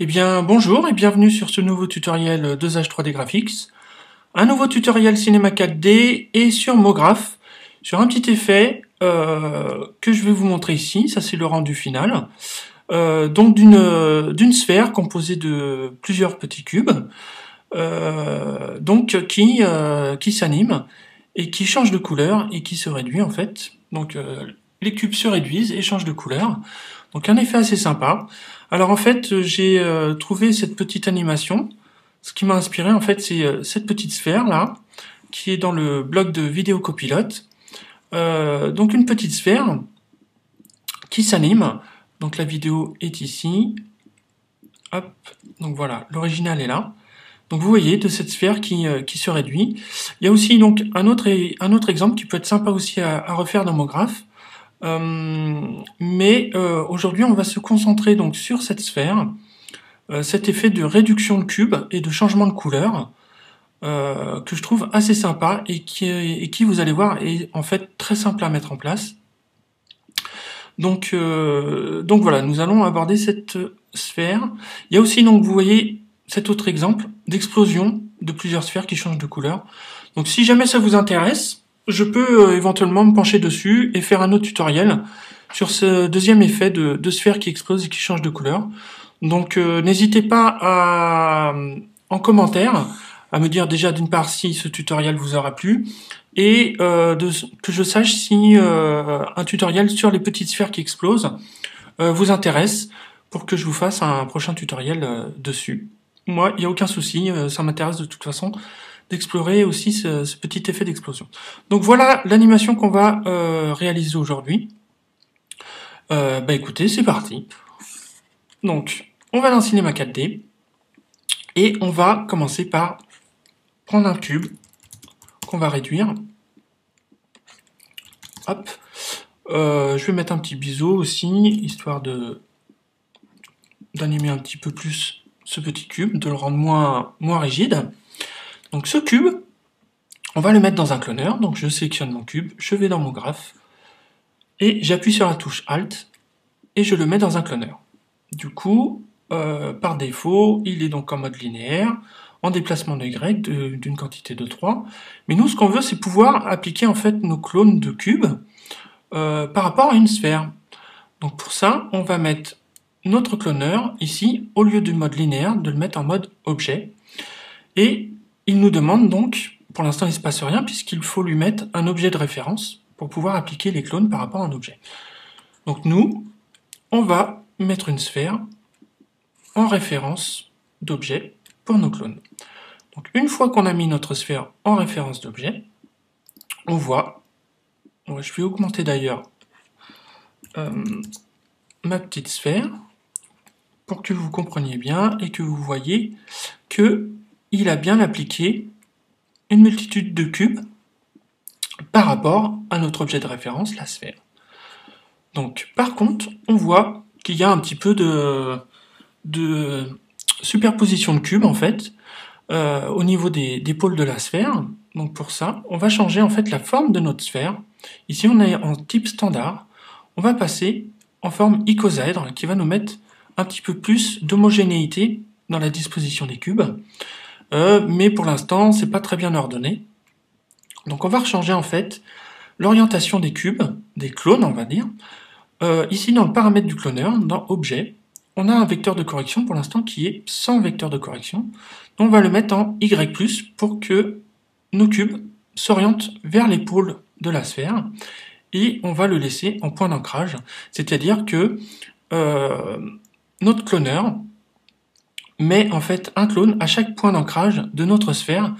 Eh bien, bonjour et bienvenue sur ce nouveau tutoriel 2H 3D Graphics. Un nouveau tutoriel cinéma 4D et sur MoGraph, sur un petit effet que je vais vous montrer ici. Ça, c'est le rendu final. Donc d'une sphère composée de plusieurs petits cubes, qui s'animent et qui changent de couleur et qui se réduit en fait. Donc les cubes se réduisent et changent de couleur. Donc un effet assez sympa. Alors en fait, j'ai trouvé cette petite animation. Ce qui m'a inspiré en fait, c'est cette petite sphère là, qui est dans le blog de vidéo copilote. Donc une petite sphère qui s'anime. Donc la vidéo est ici. Hop. Donc voilà, l'original est là. Donc vous voyez de cette sphère qui se réduit. Il y a aussi donc un autre exemple qui peut être sympa aussi à refaire dans MoGraph. Aujourd'hui on va se concentrer donc sur cette sphère, cet effet de réduction de cube et de changement de couleur que je trouve assez sympa et qui vous allez voir est en fait très simple à mettre en place. Donc voilà, nous allons aborder cette sphère. Il y a aussi donc vous voyez cet autre exemple d'explosion de plusieurs sphères qui changent de couleur. Donc si jamais ça vous intéresse, je peux éventuellement me pencher dessus et faire un autre tutoriel sur ce deuxième effet de sphère qui explose et qui change de couleur. Donc n'hésitez pas en commentaire à me dire déjà d'une part si ce tutoriel vous aura plu et que je sache si un tutoriel sur les petites sphères qui explosent vous intéresse pour que je vous fasse un prochain tutoriel dessus. Moi, il n'y a aucun souci, ça m'intéresse de toute façon d'explorer aussi ce petit effet d'explosion. Donc voilà l'animation qu'on va réaliser aujourd'hui. Écoutez, c'est parti. Donc, on va dans Cinéma 4D et on va commencer par prendre un cube qu'on va réduire. Hop. Je vais mettre un petit biseau aussi, histoire d'animer un petit peu plus ce petit cube, de le rendre moins rigide. Donc ce cube, on va le mettre dans un cloneur. Donc je sélectionne mon cube, je vais dans MoGraph et j'appuie sur la touche Alt et je le mets dans un cloneur. Du coup, par défaut, il est donc en mode linéaire, en déplacement de Y d'une quantité de 3. Mais nous, ce qu'on veut, c'est pouvoir appliquer en fait nos clones de cubes par rapport à une sphère. Donc pour ça, on va mettre notre cloneur ici, au lieu du mode linéaire, de le mettre en mode objet. Et il nous demande donc, pour l'instant il ne se passe rien, puisqu'il faut lui mettre un objet de référence pour pouvoir appliquer les clones par rapport à un objet. Donc nous, on va mettre une sphère en référence d'objet pour nos clones. Donc une fois qu'on a mis notre sphère en référence d'objet, on voit, je vais augmenter d'ailleurs ma petite sphère pour que vous compreniez bien et que vous voyez que il a bien appliqué une multitude de cubes par rapport à notre objet de référence, la sphère. Donc, par contre, on voit qu'il y a un petit peu de superposition de cubes, en fait, au niveau des pôles de la sphère. Donc pour ça, on va changer en fait la forme de notre sphère. Ici, on est en type standard. On va passer en forme icosaèdre, qui va nous mettre un petit peu plus d'homogénéité dans la disposition des cubes. Mais pour l'instant, c'est pas très bien ordonné. Donc on va changer en fait l'orientation des cubes, des clones on va dire. Ici dans le paramètre du cloneur, dans Objet, on a un vecteur de correction pour l'instant qui est sans vecteur de correction. Donc on va le mettre en Y+, pour que nos cubes s'orientent vers les pôles de la sphère. Et on va le laisser en point d'ancrage. C'est-à-dire que notre cloneur met en fait un clone à chaque point d'ancrage de notre sphère.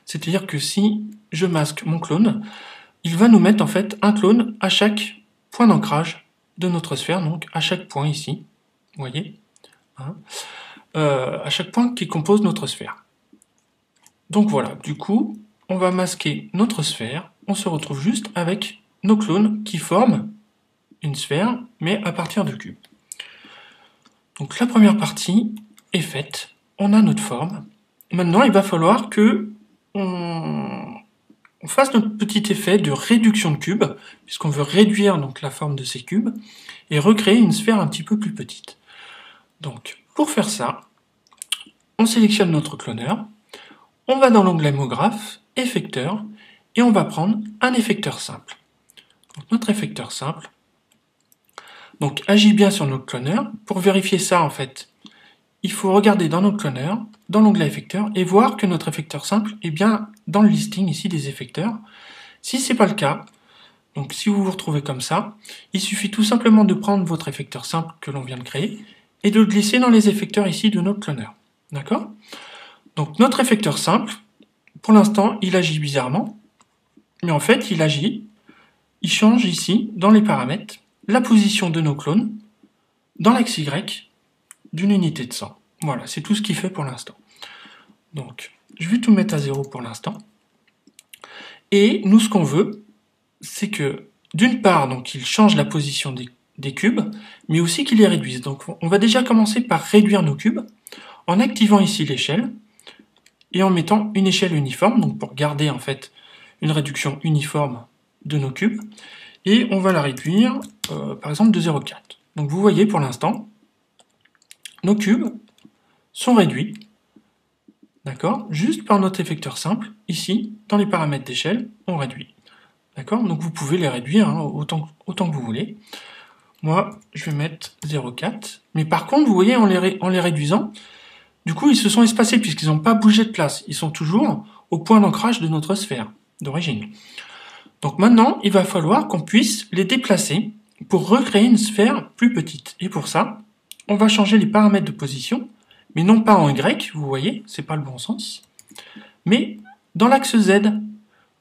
C'est-à-dire que si je masque mon clone, il va nous mettre en fait un clone à chaque point d'ancrage de notre sphère, donc à chaque point ici, vous voyez, hein, à chaque point qui compose notre sphère. Donc voilà, du coup, on va masquer notre sphère, on se retrouve juste avec nos clones qui forment une sphère, mais à partir de cubes. Donc la première partie est faite, on a notre forme. Maintenant, il va falloir que on fasse notre petit effet de réduction de cubes, puisqu'on veut réduire donc la forme de ces cubes, et recréer une sphère un petit peu plus petite. Donc, pour faire ça, on sélectionne notre cloneur, on va dans l'onglet Mot-graphe, effecteur, et on va prendre un effecteur simple. Donc, notre effecteur simple donc, agit bien sur notre cloneur. Pour vérifier ça, en fait, il faut regarder dans notre cloneur, dans l'onglet effecteur, et voir que notre effecteur simple est bien dans le listing ici des effecteurs. Si ce n'est pas le cas, donc si vous vous retrouvez comme ça, il suffit tout simplement de prendre votre effecteur simple que l'on vient de créer et de le glisser dans les effecteurs ici de notre cloneur. D'accord? Donc notre effecteur simple, pour l'instant, il agit bizarrement, mais en fait, il change ici, dans les paramètres, la position de nos clones dans l'axe Y d'une unité de 100. Voilà, c'est tout ce qu'il fait pour l'instant. Donc, je vais tout mettre à 0 pour l'instant. Et nous, ce qu'on veut, c'est que, d'une part, donc, il change la position des cubes, mais aussi qu'il les réduise. Donc, on va déjà commencer par réduire nos cubes, en activant ici l'échelle, et en mettant une échelle uniforme, donc pour garder, en fait, une réduction uniforme de nos cubes. Et on va la réduire, par exemple, de 0,4. Donc, vous voyez, pour l'instant, nos cubes sont réduits, d'accord, juste par notre effecteur simple. Ici, dans les paramètres d'échelle, on réduit. D'accord? Donc vous pouvez les réduire hein, autant que vous voulez. Moi, je vais mettre 0,4. Mais par contre, vous voyez, en les réduisant, du coup, ils se sont espacés puisqu'ils n'ont pas bougé de place. Ils sont toujours au point d'ancrage de notre sphère d'origine. Donc maintenant, il va falloir qu'on puisse les déplacer pour recréer une sphère plus petite. Et pour ça, on va changer les paramètres de position, mais non pas en Y, vous voyez, c'est pas le bon sens, mais dans l'axe Z.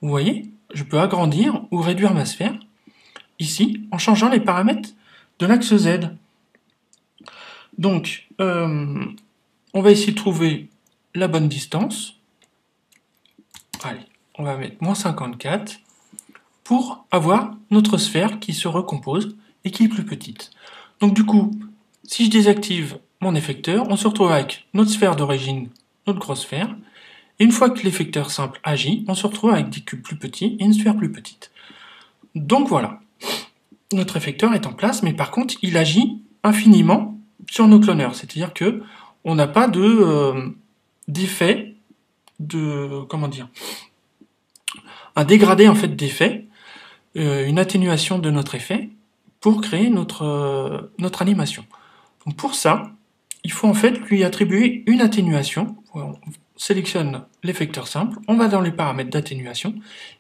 Vous voyez, je peux agrandir ou réduire ma sphère, ici, en changeant les paramètres de l'axe Z. Donc, on va essayer de trouver la bonne distance. Allez, on va mettre moins 54 pour avoir notre sphère qui se recompose et qui est plus petite. Donc du coup, si je désactive mon effecteur, on se retrouve avec notre sphère d'origine, notre grosse sphère, et une fois que l'effecteur simple agit, on se retrouve avec des cubes plus petits et une sphère plus petite. Donc voilà, notre effecteur est en place, mais par contre, il agit infiniment sur nos cloneurs, c'est-à-dire que on n'a pas d'effet comment dire, un dégradé en fait d'effet, une atténuation de notre effet pour créer notre animation. Donc pour ça, il faut en fait lui attribuer une atténuation. On sélectionne l'effecteur simple, on va dans les paramètres d'atténuation,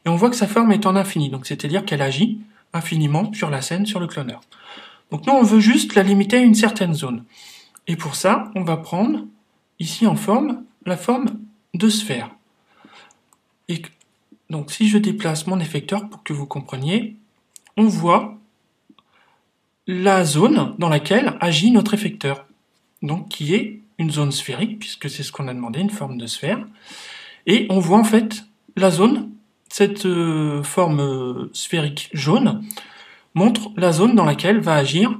et on voit que sa forme est en infini, donc c'est-à-dire qu'elle agit infiniment sur la scène, sur le cloneur. Donc nous, on veut juste la limiter à une certaine zone. Et pour ça, on va prendre ici en forme, la forme de sphère. Et donc si je déplace mon effecteur pour que vous compreniez, on voit la zone dans laquelle agit notre effecteur, donc qui est une zone sphérique, puisque c'est ce qu'on a demandé, une forme de sphère. Et on voit en fait la zone, cette forme sphérique jaune, montre la zone dans laquelle va agir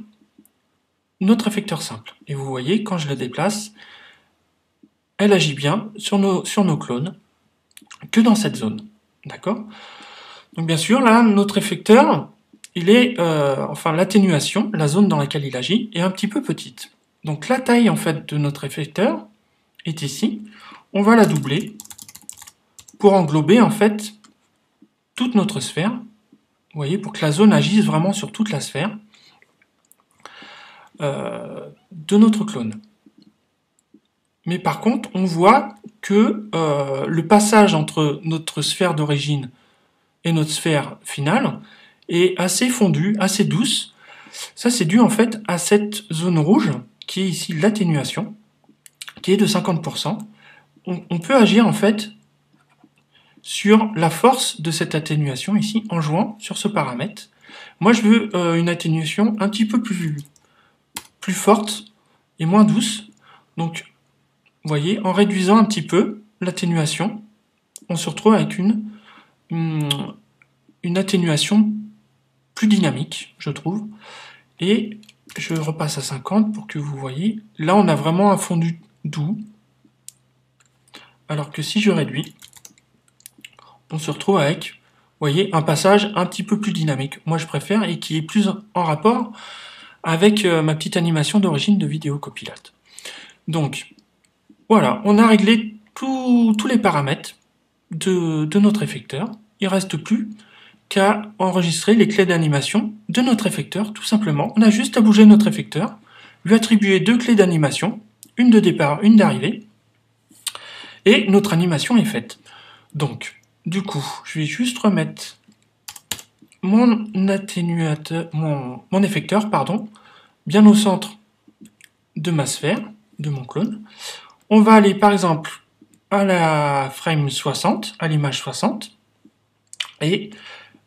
notre effecteur simple. Et vous voyez, quand je la déplace, elle agit bien sur nos clones, que dans cette zone. D'accord? Donc bien sûr, là, notre effecteur, il est, enfin l'atténuation, la zone dans laquelle il agit, est un petit peu petite. Donc la taille en fait de notre effecteur est ici. On va la doubler pour englober en fait toute notre sphère. Vous voyez, pour que la zone agisse vraiment sur toute la sphère de notre clone. Mais par contre, on voit que le passage entre notre sphère d'origine et notre sphère finale est assez fondue, assez douce. Ça, c'est dû en fait à cette zone rouge qui est ici l'atténuation, qui est de 50%. On peut agir en fait sur la force de cette atténuation ici en jouant sur ce paramètre. Moi, je veux une atténuation un petit peu plus forte et moins douce. Donc, vous voyez, en réduisant un petit peu l'atténuation, on se retrouve avec une atténuation plus dynamique, je trouve. Et je repasse à 50 pour que vous voyez. Là, on a vraiment un fondu doux. Alors que si je réduis, on se retrouve avec, vous voyez, un passage un petit peu plus dynamique. Moi, je préfère et qui est plus en rapport avec ma petite animation d'origine de vidéo copilote. Donc, Voilà, on a réglé tous les paramètres de notre effecteur. Il ne reste plus qu'à enregistrer les clés d'animation de notre effecteur, tout simplement. On a juste à bouger notre effecteur, lui attribuer 2 clés d'animation, une de départ, une d'arrivée, et notre animation est faite. Donc, du coup, je vais juste remettre mon atténuateur, mon effecteur, pardon, bien au centre de ma sphère, de mon clone. On va aller par exemple à la frame 60, à l'image 60, et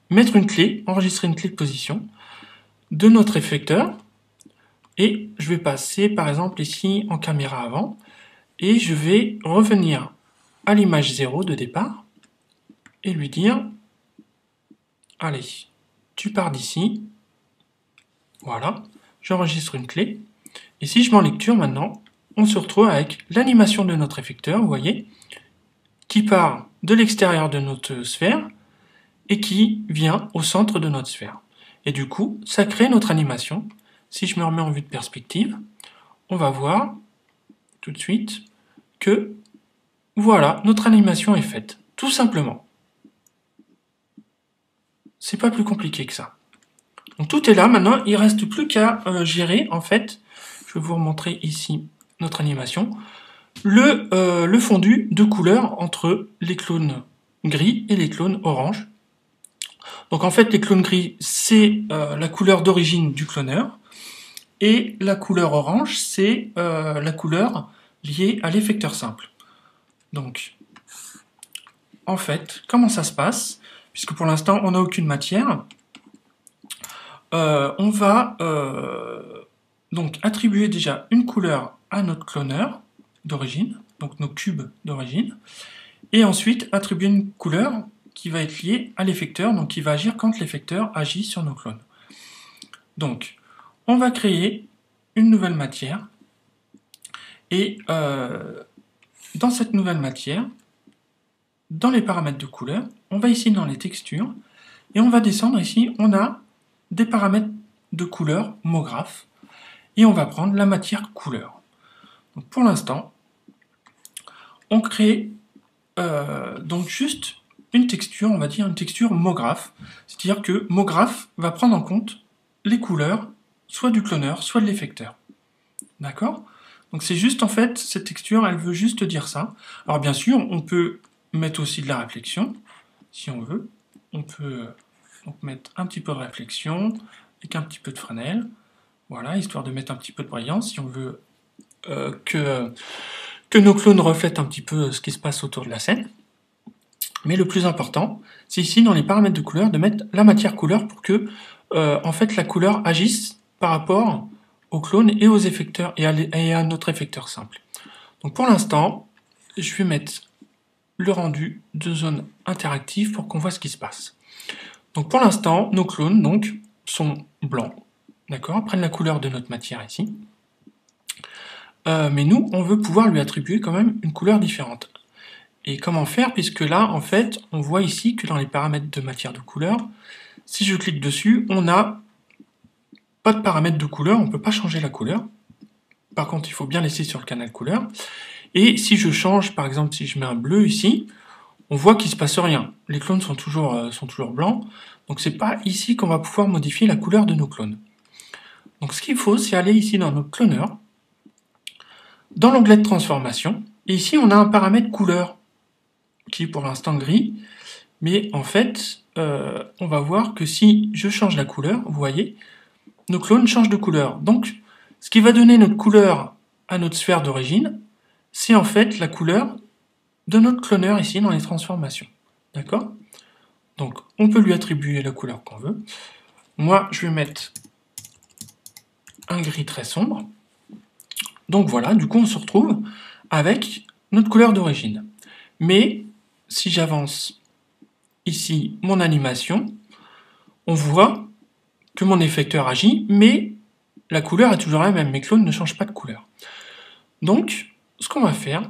mettre une clé, enregistrer une clé de position de notre effecteur. Et je vais passer par exemple ici en caméra avant, et je vais revenir à l'image 0 de départ, et lui dire, allez, tu pars d'ici, voilà, j'enregistre une clé, et si je mets en lecture maintenant, on se retrouve avec l'animation de notre effecteur, vous voyez, qui part de l'extérieur de notre sphère et qui vient au centre de notre sphère. Et du coup, ça crée notre animation. Si je me remets en vue de perspective, on va voir tout de suite que voilà, notre animation est faite, tout simplement. C'est pas plus compliqué que ça. Donc tout est là, maintenant il ne reste plus qu'à gérer, en fait, je vais vous remontrer ici notre animation, le fondu de couleur entre les clones gris et les clones orange. Donc en fait les clones gris c'est la couleur d'origine du cloneur, et la couleur orange c'est la couleur liée à l'effecteur simple. Donc en fait, comment ça se passe? Puisque pour l'instant on n'a aucune matière, on va donc attribuer déjà une couleur à notre cloneur d'origine, donc nos cubes d'origine, et ensuite attribuer une couleur qui va être liée à l'effecteur, donc qui va agir quand l'effecteur agit sur nos clones. Donc, on va créer une nouvelle matière, et dans cette nouvelle matière, dans les paramètres de couleur, on va ici dans les textures, et on va descendre ici, on a des paramètres de couleur, MoGraph, et on va prendre la matière couleur. Donc pour l'instant, on crée donc juste une texture, on va dire une texture MoGraph, c'est-à-dire que MoGraph va prendre en compte les couleurs, soit du cloneur, soit de l'effecteur. D'accord? Donc c'est juste en fait, cette texture, elle veut juste dire ça. Alors bien sûr, on peut mettre aussi de la réflexion, si on veut. On peut donc mettre un petit peu de réflexion, avec un petit peu de Fresnel. Voilà, histoire de mettre un petit peu de brillance, si on veut que nos clones reflètent un petit peu ce qui se passe autour de la scène. Mais le plus important, c'est ici dans les paramètres de couleur, de mettre la matière couleur pour que en fait la couleur agisse par rapport aux clones et aux effecteurs et à notre effecteur simple. Donc pour l'instant, je vais mettre le rendu de zone interactive pour qu'on voit ce qui se passe. Donc pour l'instant, nos clones donc, sont blancs. D'accord, prennent la couleur de notre matière ici. Mais nous, on veut pouvoir lui attribuer quand même une couleur différente. Et comment faire? Puisque là, en fait, on voit ici que dans les paramètres de matière de couleur, si je clique dessus, on n'a pas de paramètres de couleur, on ne peut pas changer la couleur. Par contre, il faut bien laisser sur le canal couleur. Et si je change, par exemple, si je mets un bleu ici, on voit qu'il ne se passe rien. Les clones sont toujours blancs. Donc c'est pas ici qu'on va pouvoir modifier la couleur de nos clones. Donc ce qu'il faut, c'est aller ici dans notre cloneur, dans l'onglet de transformation, et ici on a un paramètre couleur, qui est pour l'instant gris, mais en fait, on va voir que si je change la couleur, vous voyez, nos clones changent de couleur. Donc, ce qui va donner notre couleur à notre sphère d'origine, c'est en fait la couleur de notre cloneur ici dans les transformations. D'accord? Donc, on peut lui attribuer la couleur qu'on veut. Moi, je vais mettre un gris très sombre. Donc voilà, du coup, on se retrouve avec notre couleur d'origine. Mais, si j'avance ici mon animation, on voit que mon effecteur agit, mais la couleur est toujours la même. Mes clones ne changent pas de couleur. Donc, ce qu'on va faire,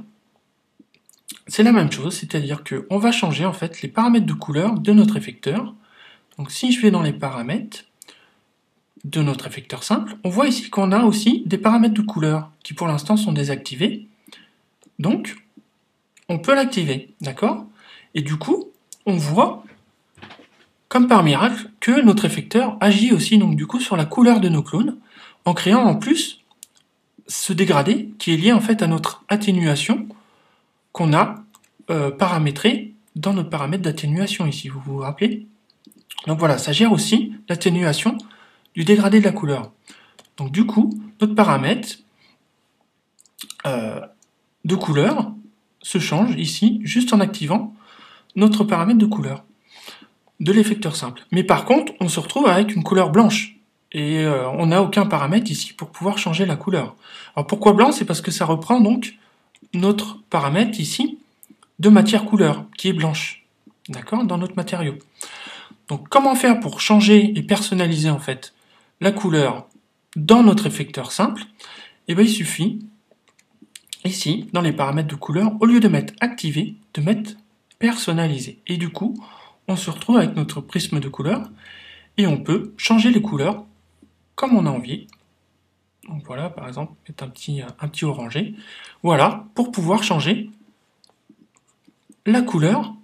c'est la même chose, c'est-à-dire qu'on va changer en fait les paramètres de couleur de notre effecteur. Donc si je vais dans les paramètres de notre effecteur simple, on voit ici qu'on a aussi des paramètres de couleur qui pour l'instant sont désactivés. Donc, on peut l'activer, d'accord? Et du coup, on voit, comme par miracle, que notre effecteur agit aussi donc du coup sur la couleur de nos clones, en créant en plus ce dégradé qui est lié en fait à notre atténuation qu'on a paramétré dans notre paramètre d'atténuation ici, vous vous rappelez? Donc voilà, ça gère aussi l'atténuation du dégradé de la couleur. Donc du coup, notre paramètre de couleur se change ici juste en activant notre paramètre de couleur de l'effecteur simple. Mais par contre, on se retrouve avec une couleur blanche. Et on n'a aucun paramètre ici pour pouvoir changer la couleur. Alors pourquoi blanc? C'est parce que ça reprend donc notre paramètre ici de matière couleur, qui est blanche, d'accord, dans notre matériau. Donc comment faire pour changer et personnaliser en fait la couleur dans notre effecteur simple? Eh bien il suffit, ici, dans les paramètres de couleur, au lieu de mettre activé, de mettre personnalisé. Et du coup, on se retrouve avec notre prisme de couleur, et on peut changer les couleurs comme on a envie. Donc voilà, par exemple, mettre un petit orangé. Voilà, pour pouvoir changer la couleur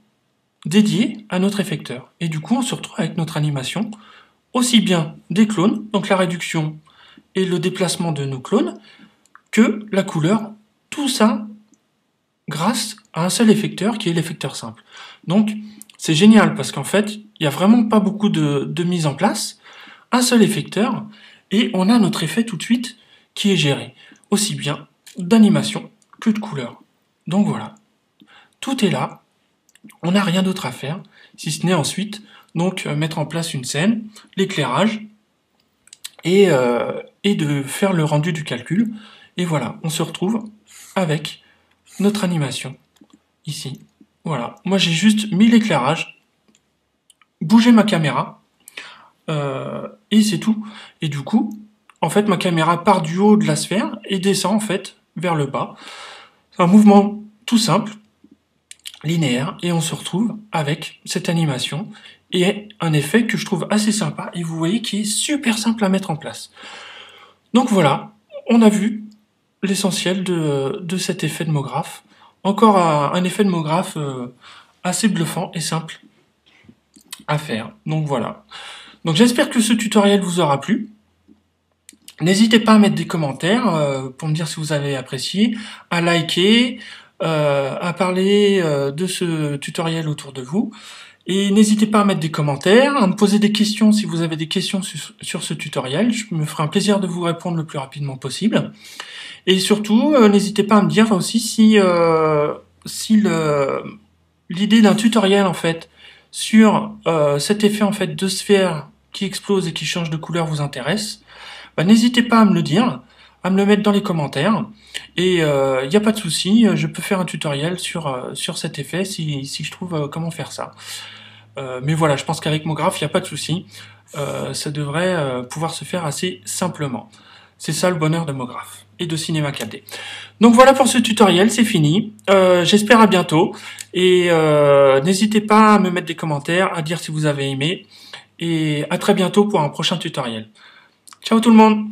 dédiée à notre effecteur. Et du coup, on se retrouve avec notre animation, aussi bien des clones, donc la réduction et le déplacement de nos clones, que la couleur, tout ça grâce à un seul effecteur qui est l'effecteur simple. Donc, c'est génial parce qu'en fait, il n'y a vraiment pas beaucoup de mise en place, un seul effecteur, et on a notre effet tout de suite qui est géré, aussi bien d'animation que de couleur. Donc voilà, tout est là, on n'a rien d'autre à faire, si ce n'est ensuite donc mettre en place une scène, l'éclairage, et de faire le rendu du calcul. Et voilà, on se retrouve avec notre animation, ici. Voilà, moi j'ai juste mis l'éclairage, bougé ma caméra, et c'est tout. Et du coup, en fait, ma caméra part du haut de la sphère et descend en fait vers le bas. C'est un mouvement tout simple, linéaire, et on se retrouve avec cette animation et un effet que je trouve assez sympa et vous voyez qui est super simple à mettre en place. Donc voilà, on a vu l'essentiel de cet effet de MoGraph. Encore un effet de MoGraph assez bluffant et simple à faire. Donc voilà. Donc j'espère que ce tutoriel vous aura plu. N'hésitez pas à mettre des commentaires pour me dire si vous avez apprécié, à liker, à parler de ce tutoriel autour de vous. Et n'hésitez pas à mettre des commentaires, à me poser des questions si vous avez des questions sur ce tutoriel. Je me ferai un plaisir de vous répondre le plus rapidement possible. Et surtout, n'hésitez pas à me dire aussi si l'idée d'un tutoriel en fait sur cet effet en fait de sphère qui explose et qui change de couleur vous intéresse. Bah, n'hésitez pas à me le dire, à me le mettre dans les commentaires. Et il n'y a pas de souci, je peux faire un tutoriel sur cet effet si je trouve comment faire ça. Mais voilà, je pense qu'avec MoGraph, il n'y a pas de souci. Ça devrait pouvoir se faire assez simplement. C'est ça le bonheur de MoGraph et de Cinema 4D. Donc voilà pour ce tutoriel, c'est fini. J'espère à bientôt. Et n'hésitez pas à me mettre des commentaires, à dire si vous avez aimé. Et à très bientôt pour un prochain tutoriel. Ciao tout le monde!